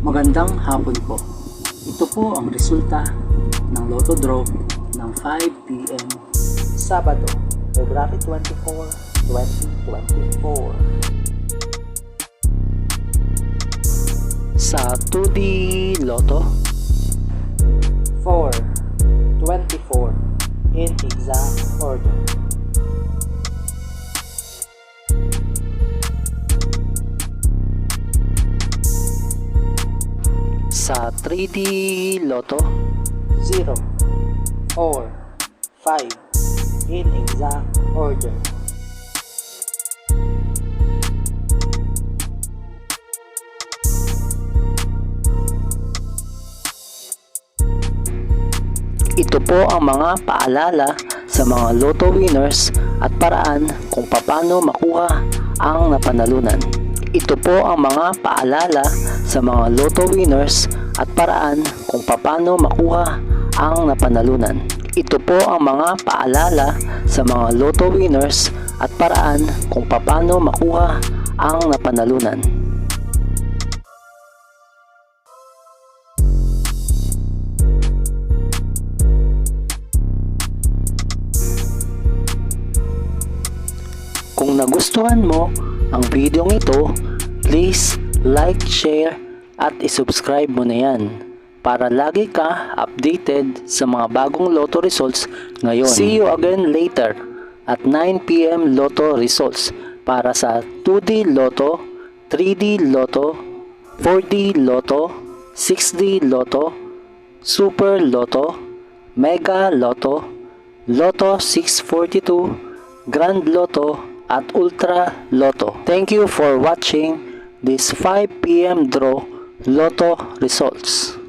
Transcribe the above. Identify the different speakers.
Speaker 1: Magandang hapon po. Ito po ang resulta ng Lotto Draw ng 5 p.m.
Speaker 2: Sabado, February 24, 2024.
Speaker 1: Sa 2D Lotto,
Speaker 2: 4, 24 in exact order.
Speaker 1: sa 3D Lotto,
Speaker 2: 0, 4, 5 in exact order.
Speaker 1: ito po ang mga paalala sa mga Lotto winners at paraan kung paano makuha ang napanalunan. Ito po ang mga paalala sa mga Lotto winners at paraan kung paano makuha ang napanalunan. Ito po ang mga paalala sa mga Lotto winners at paraan kung paano makuha ang napanalunan. Kung nagustuhan mo ang video ito, please like, share at isubscribe mo na yan para lagi ka updated sa mga bagong Lotto results ngayon. See you again later at 9 p.m. Lotto results para sa 2D Lotto, 3D Lotto, 4D Lotto, 6D Lotto, Super Lotto, Mega Lotto, Lotto 642, Grand Lotto at Ultra Lotto. Thank you for watching this 5 p.m. draw Lotto results.